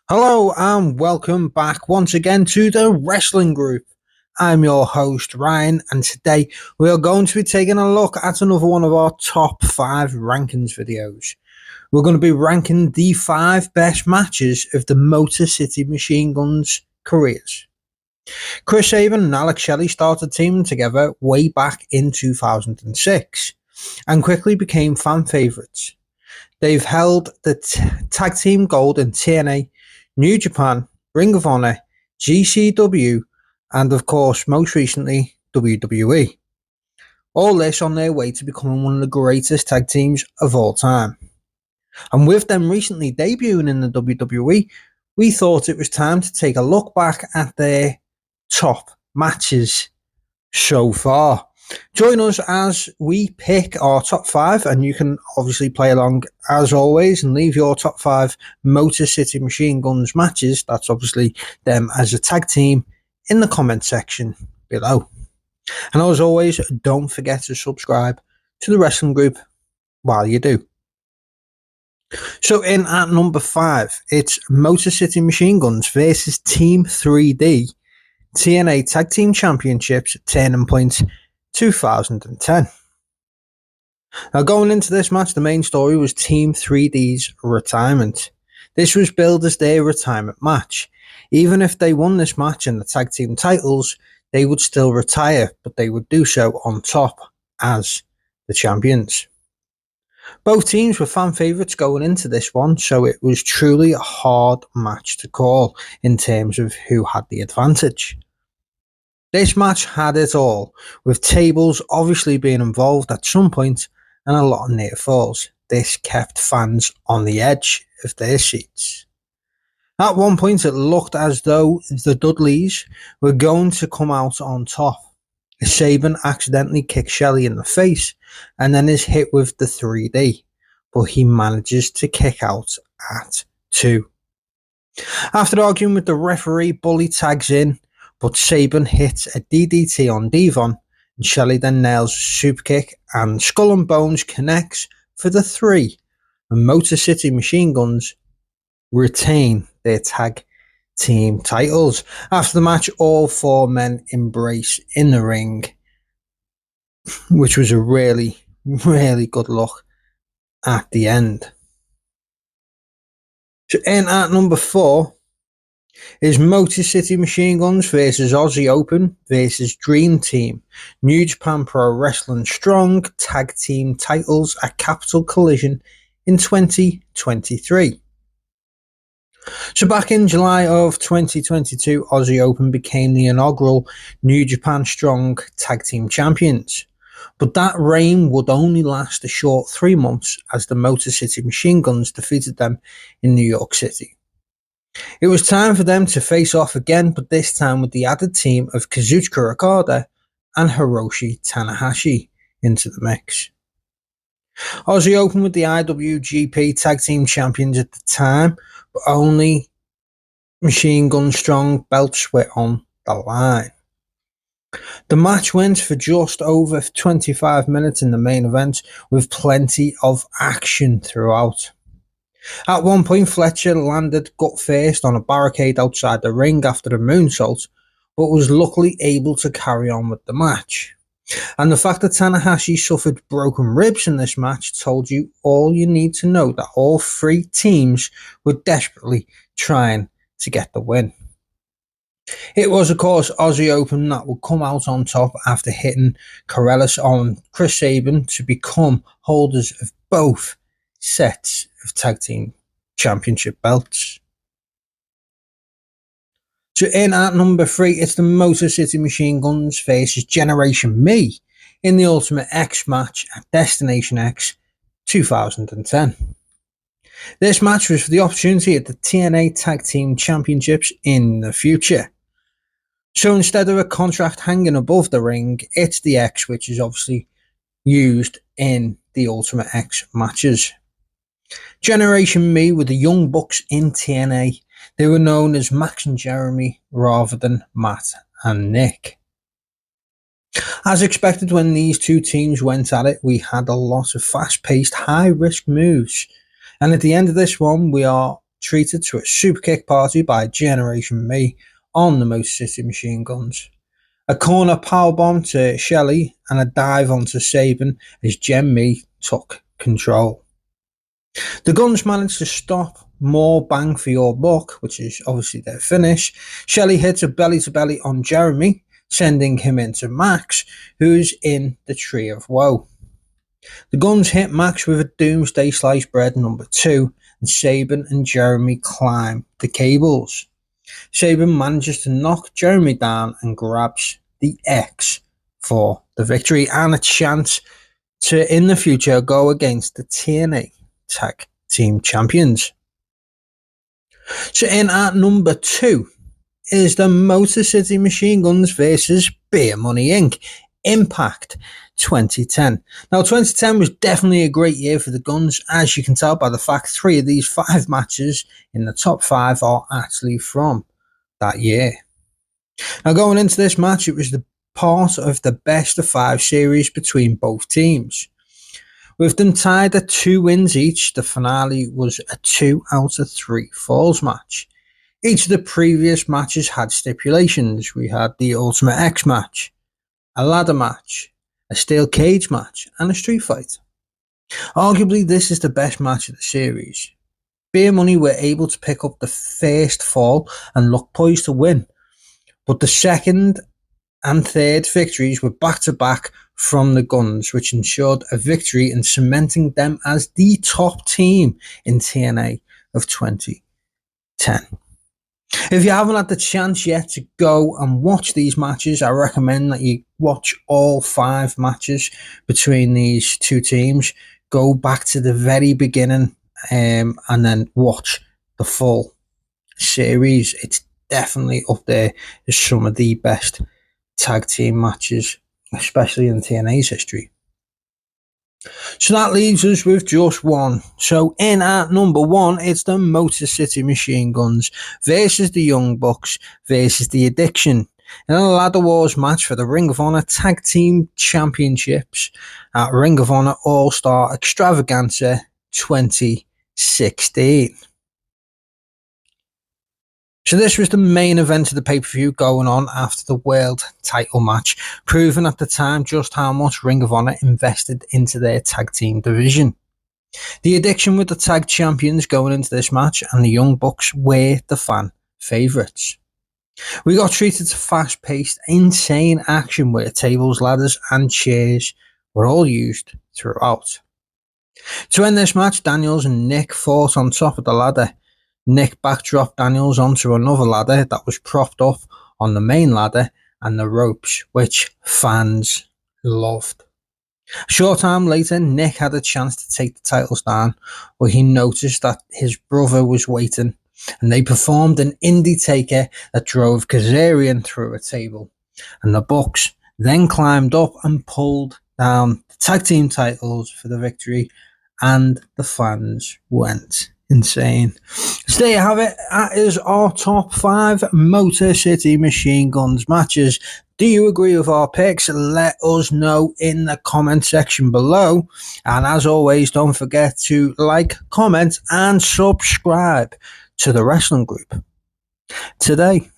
Hello and welcome back once again to the Wrestling Group. I'm your host Ryan, and today we are going to be taking a look at another one of our top 5 rankings videos. We're going to be ranking the 5 best matches of the Motor City Machine Guns careers. Chris Sabin and Alex Shelley started teaming together way back in 2006 and quickly became fan favourites. They've held the tag team gold in TNA, New Japan, Ring of Honor, GCW, and of course, most recently, WWE. All this on their way to becoming one of the greatest tag teams of all time. And with them recently debuting in the WWE, we thought it was time to take a look back at their top matches so far. Join us as we pick our top 5, and you can obviously play along as always and leave your top 5 Motor City Machine Guns matches, that's obviously them as a tag team, in the comment section below. And as always, don't forget to subscribe to the Wrestling Group while you do. So in at number 5, it's Motor City Machine Guns versus Team 3D, TNA Tag Team Championships, Turning Point 2010. Now, going into this match, the main story was Team 3D's retirement. This was billed as their retirement match. Even if they won this match and the tag team titles, they would still retire, but they would do so on top as the champions. Both teams were fan favourites going into this one, so it was truly a hard match to call in terms of who had the advantage. This match had it all, with tables obviously being involved at some point and a lot of near falls. This kept fans on the edge of their seats. At one point it looked as though the Dudleys were going to come out on top. Sabin accidentally kicked Shelley in the face and then is hit with the 3D, but he manages to kick out at 2. After arguing with the referee, Bully tags in, but Sabin hits a DDT on Devon, and Shelley then nails a super kick, and Skull and Bones connects for the 3, and Motor City Machine Guns retain their tag team titles. After the match, all 4 men embrace in the ring, which was a really, really good look at the end. So in at number 4 is Motor City Machine Guns versus Aussie Open versus Dream Team, New Japan Pro Wrestling Strong Tag Team titles at Capital Collision in 2023. So back in July of 2022, Aussie Open became the inaugural New Japan Strong Tag Team Champions. But that reign would only last a short 3 months as the Motor City Machine Guns defeated them in New York City. It was time for them to face off again, but this time with the added team of Kazuchika Okada and Hiroshi Tanahashi into the mix. Aussie Open with the IWGP Tag Team Champions at the time, but only Machine Gun Strong belts were on the line. The match went for just over 25 minutes in the main event, with plenty of action throughout. At one point, Fletcher landed gut first on a barricade outside the ring after a moonsault, but was luckily able to carry on with the match. And the fact that Tanahashi suffered broken ribs in this match told you all you need to know, that all 3 teams were desperately trying to get the win. It was, of course, Aussie Open that would come out on top after hitting Corellis on Chris Sabin to become holders of both sets of tag team championship belts. So in at number 3, it's the Motor City Machine Guns versus Generation Me in the Ultimate X match at Destination X 2010. This match was for the opportunity at the TNA Tag Team Championships in the future. So instead of a contract hanging above the ring, it's the X, which is obviously used in the Ultimate X matches. Generation Me were the Young Bucks in TNA. They were known as Max and Jeremy rather than Matt and Nick. As expected, when these two teams went at it, we had a lot of fast-paced, high-risk moves. And at the end of this one, we are treated to a superkick party by Generation Me on the Motor City Machine Guns. A corner powerbomb to Shelley and a dive onto Sabin as Gen Me took control. The Guns managed to stop more bang for your buck, which is obviously their finish. Shelley hits a belly to belly on Jeremy, sending him into Max, who's in the Tree of Woe. The Guns hit Max with a Doomsday Sliced Bread number 2, and Sabin and Jeremy climb the cables. Sabin manages to knock Jeremy down and grabs the X for the victory and a chance to, in the future, go against the TNA Tag Team Champions. So in at number 2 is the Motor City Machine Guns versus Beer Money Inc. Impact 2010. Now 2010 was definitely a great year for the Guns, as you can tell by the fact 3 of these 5 matches in the top 5 are actually from that year. Now going into this match, it was the part of the best of 5 series between both teams. With them tied at 2 wins each, the finale was a 2 out of 3 falls match. Each of the previous matches had stipulations. We had the Ultimate X match, a ladder match, a steel cage match, and a street fight. Arguably, this is the best match of the series. Beer Money were able to pick up the first fall and look poised to win, but the second and third victories were back-to-back from the Guns, which ensured a victory and cementing them as the top team in TNA of 2010. If you haven't had the chance yet to go and watch these matches, I recommend that you watch all 5 matches between these 2 teams. Go back to the very beginning and then watch the full series. It's definitely up there as some of the best tag team matches, especially in TNA's history. So that leaves us with just one. So in at number 1, it's the Motor City Machine Guns versus the Young Bucks versus the Addiction in a Ladder Wars match for the Ring of Honor Tag Team Championships at Ring of Honor All-Star Extravaganza 2016. So this was the main event of the pay-per-view going on after the world title match, proving at the time just how much Ring of Honor invested into their tag team division. The Addiction were the tag champions going into this match, and the Young Bucks were the fan favourites. We got treated to fast-paced, insane action where tables, ladders and chairs were all used throughout. To end this match, Daniels and Nick fought on top of the ladder. Nick backdropped Daniels onto another ladder that was propped up on the main ladder and the ropes, which fans loved. A short time later, Nick had a chance to take the titles down, but he noticed that his brother was waiting, and they performed an indie taker that drove Kazarian through a table, and the Bucks then climbed up and pulled down the tag team titles for the victory, and the fans went insane. So there you have it. That is our top 5 Motor City Machine Guns matches. Do you agree with our picks? Let us know in the comment section below. And as always, don't forget to like, comment, and subscribe to the wrestling group today.